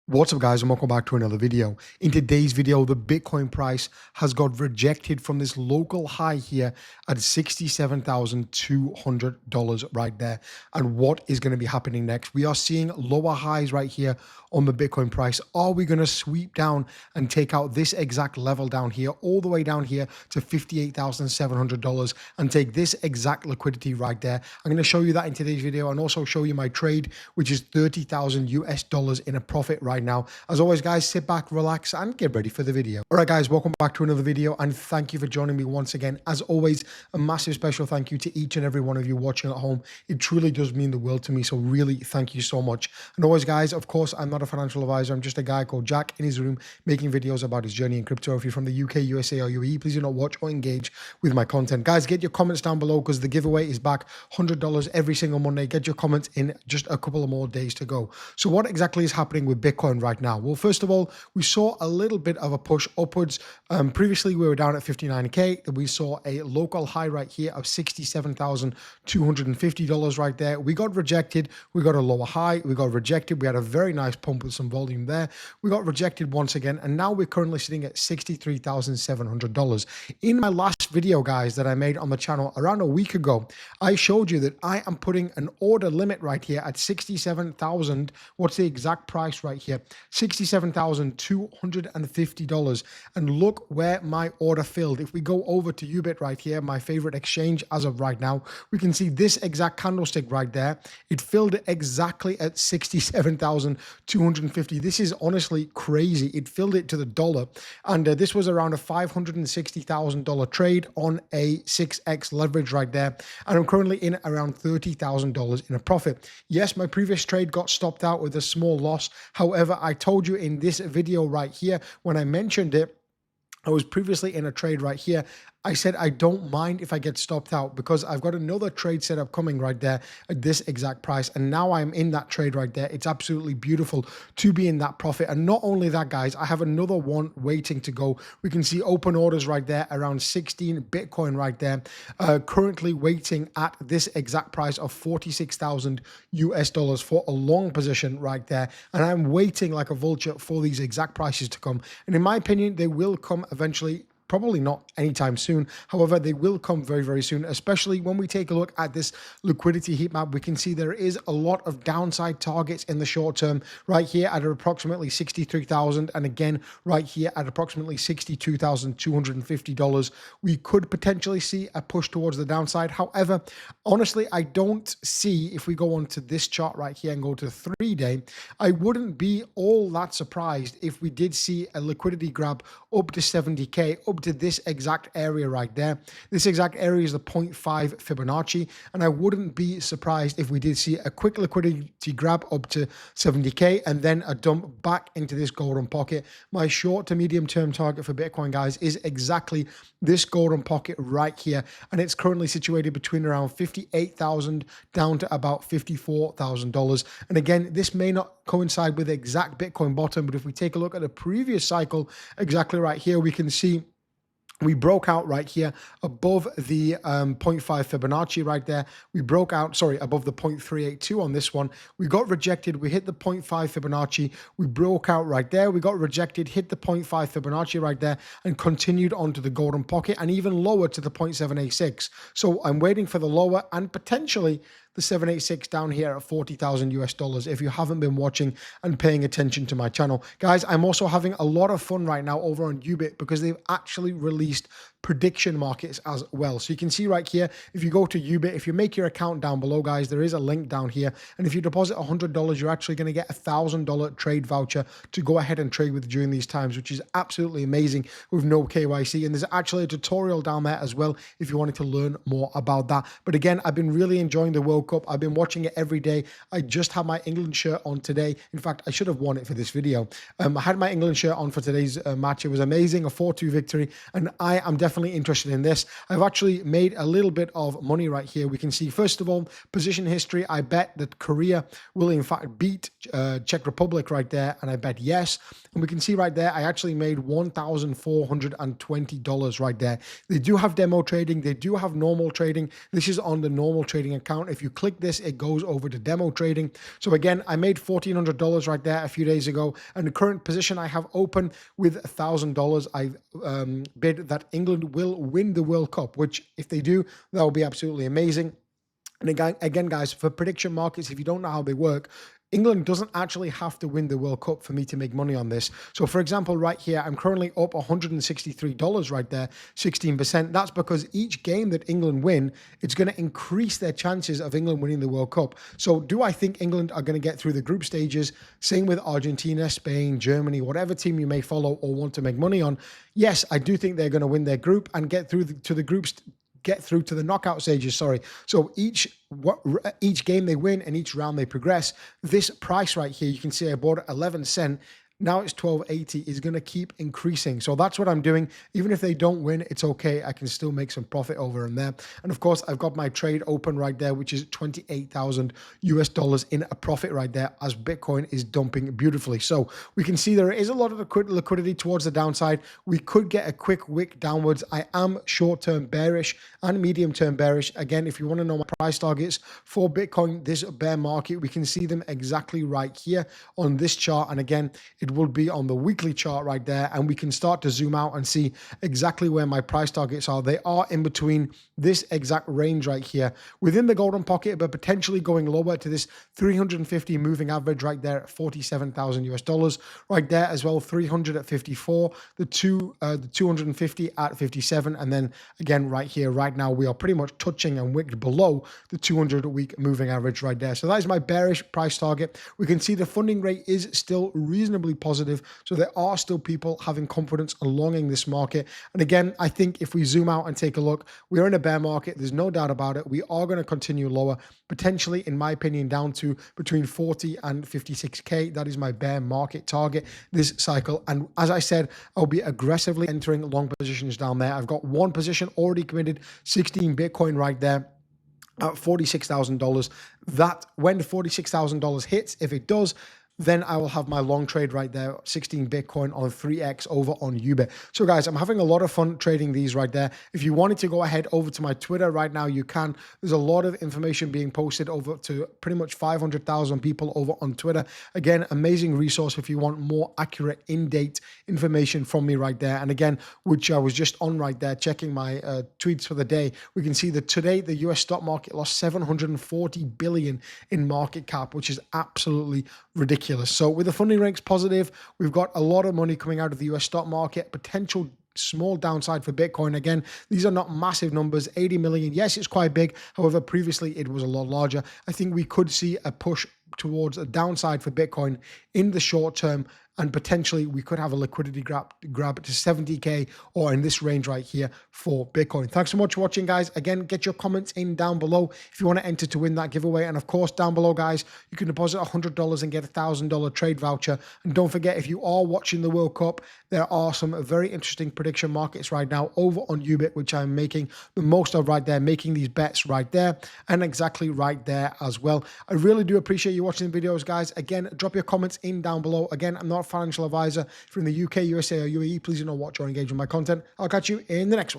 What's up guys, and welcome back to another video. In today's video, the Bitcoin price has got rejected from this local high here at $67,200 right there. And what is going to be happening next? We are seeing lower highs right here on the Bitcoin price. Are we going to sweep down and take out this exact level down here, all the way down here to $58,700 and take this exact liquidity right there? I'm going to show you that in today's video and also show you my trade, which is 30,000 US dollars in a profit right now. As always guys, sit back, relax and get ready for the video. All right guys, welcome back to another video and thank you for joining me once again. As always, a massive special thank you to each and every one of you watching at home. It truly does mean the world to me, so really thank you so much. And always guys, of course, I'm not a financial advisor. I'm just a guy called Jack in his room making videos about his journey in crypto. If you're from the UK, USA or UAE, please do not watch or engage with my content. Guys, get your comments down below because the giveaway is back $100 every single Monday. Get your comments in just a couple of more days to go. So what exactly is happening with Bitcoin right now? Well, first of all, we saw a little bit of a push upwards. Previously, we were down at 59K. We saw a local high right here of $67,250 right there. We got rejected. We got a lower high. We got rejected. We had a very nice pump with some volume there. We got rejected once again. And now we're currently sitting at $63,700. In my last video, guys, that I made on the channel around a week ago, I showed you that I am putting an order limit right here at 67,000. What's the exact price right here? $67,250. And look where my order filled. If we go over to Ubit right here, my favorite exchange as of right now, we can see this exact candlestick right there. It filled exactly at 67,250. This is honestly crazy. It filled it to the dollar. And this was around a $560,000 trade on a 6x leverage right there. And I'm currently in around $30,000 in a profit. Yes, my previous trade got stopped out with a small loss. However, I told you in this video right here, when I mentioned it, I was previously in a trade right here. I said, I don't mind if I get stopped out because I've got another trade setup coming right there at this exact price. And now I'm in that trade right there. It's absolutely beautiful to be in that profit. And not only that, guys, I have another one waiting to go. We can see open orders right there, around 16 Bitcoin right there, currently waiting at this exact price of 46,000 US dollars for a long position right there. And I'm waiting like a vulture for these exact prices to come. And in my opinion, they will come eventually. Probably not anytime soon. However, they will come very, very soon, especially when we take a look at this liquidity heat map. We can see there is a lot of downside targets in the short term right here at approximately 63,000. And again, right here at approximately $62,250. We could potentially see a push towards the downside. However, honestly, I don't see, if we go on to this chart right here and go to 3-day, I wouldn't be all that surprised if we did see a liquidity grab up to 70K, up to this exact area right there. This exact area is the 0.5 Fibonacci, and I wouldn't be surprised if we did see a quick liquidity grab up to 70K and then a dump back into this golden pocket. My short to medium term target for Bitcoin, guys, is exactly this golden pocket right here, and it's currently situated between around 58,000 down to about $54,000. And again, this may not coincide with the exact Bitcoin bottom, but if we take a look at the previous cycle, exactly right here, we can see we broke out right here above the 0.5 Fibonacci right there. We broke out, sorry, above the 0.382 on this one. We got rejected. We hit the 0.5 Fibonacci. We broke out right there. We got rejected, hit the 0.5 Fibonacci right there, and continued onto the golden pocket and even lower to the 0.786. So I'm waiting for the lower and potentially the 786 down here at 40,000 US dollars if you haven't been watching and paying attention to my channel. Guys, I'm also having a lot of fun right now over on Ubit because they've actually released prediction markets as well. So you can see right here, if you go to Ubit, if you make your account down below, guys, there is a link down here. And if you deposit $100, you're actually going to get a $1,000 trade voucher to go ahead and trade with during these times, which is absolutely amazing with no KYC. And there's actually a tutorial down there as well if you wanted to learn more about that. But again, I've been really enjoying the World Cup. I've been watching it every day. I just had my England shirt on today. In fact, I should have worn it for this video. I had my England shirt on for today's match. It was amazing, a 4-2 victory. And I am definitely interested in this. I've actually made a little bit of money right here. We can see, first of all, position history. I bet that Korea will in fact beat Czech Republic right there, and I bet yes. And we can see right there, I actually made $1,420 right there. They do have demo trading. They do have normal trading. This is on the normal trading account. If you you click this, it goes over to demo trading. So again, I made $1,400 right there a few days ago, and the current position I have open with $1,000, I bid that England will win the World Cup, which if they do, that will be absolutely amazing. And again, guys, for prediction markets, if you don't know how they work, England doesn't actually have to win the World Cup for me to make money on this. So for example, right here, I'm currently up $163 right there, 16%. That's because each game that England win, it's going to increase their chances of England winning the World Cup. So do I think England are going to get through the group stages? Same with Argentina, Spain, Germany, whatever team you may follow or want to make money on. Yes, I do think they're going to win their group and get through to the groups, get through to the knockout stages, sorry. So each game they win and each round they progress. This price right here, you can see I bought it 11 cents. Now it's 12.80, is going to keep increasing. So that's what I'm doing. Even if they don't win, it's okay. I can still make some profit over in there. And of course, I've got my trade open right there, which is 28,000 US dollars in a profit right there as Bitcoin is dumping beautifully. So we can see there is a lot of liquidity towards the downside. We could get a quick wick downwards. I am short-term bearish and medium-term bearish. Again, if you want to know my price targets for Bitcoin, this bear market, we can see them exactly right here on this chart. And again, it will be on the weekly chart right there, and we can start to zoom out and see exactly where my price targets are. They are in between this exact range right here within the golden pocket, but potentially going lower to this 350 moving average right there at 47,000 US dollars right there as well. 300 at 54, the 250 at 57, and then again right here right now we are pretty much touching and wicked below the 200-week moving average right there. So that is my bearish price target. We can see the funding rate is still reasonably positive, so there are still people having confidence alonging this market. And again, I think if we zoom out and take a look, we are in a bear market. There's no doubt about it. We are going to continue lower, potentially, in my opinion, down to between 40 and 56K. That is my bear market target this cycle. And as I said, I'll be aggressively entering long positions down there. I've got one position already committed, 16 Bitcoin right there at $46,000. That when the $46,000 hits, if it does, then I will have my long trade right there, 16 Bitcoin on 3x over on Ubit. So guys, I'm having a lot of fun trading these right there. If you wanted to go ahead over to my Twitter right now, you can. There's a lot of information being posted over to pretty much 500,000 people over on Twitter. Again, amazing resource if you want more accurate, in-date information from me right there. And again, which I was just on right there, checking my tweets for the day. We can see that today, the US stock market lost 740 billion in market cap, which is absolutely ridiculous. So with the funding rates positive, we've got a lot of money coming out of the US stock market, potential small downside for Bitcoin. Again, these are not massive numbers, 80 million. Yes, it's quite big. However, previously it was a lot larger. I think we could see a push towards a downside for Bitcoin in the short term, and potentially we could have a liquidity grab to 70K or in this range right here for Bitcoin. Thanks so much for watching, guys. Again, get your comments in down below if you want to enter to win that giveaway. And of course, down below, guys, you can deposit $100 and get a $1,000 trade voucher. And don't forget, if you are watching the World Cup, there are some very interesting prediction markets right now over on Ubit, which I'm making the most of right there, making these bets right there and exactly right there as well. I really do appreciate you watching the videos, guys. Again, drop your comments in down below. Again, I'm not a financial advisor. If you're in the UK, USA, or UAE, please do not watch or engage with my content. I'll catch you in the next one.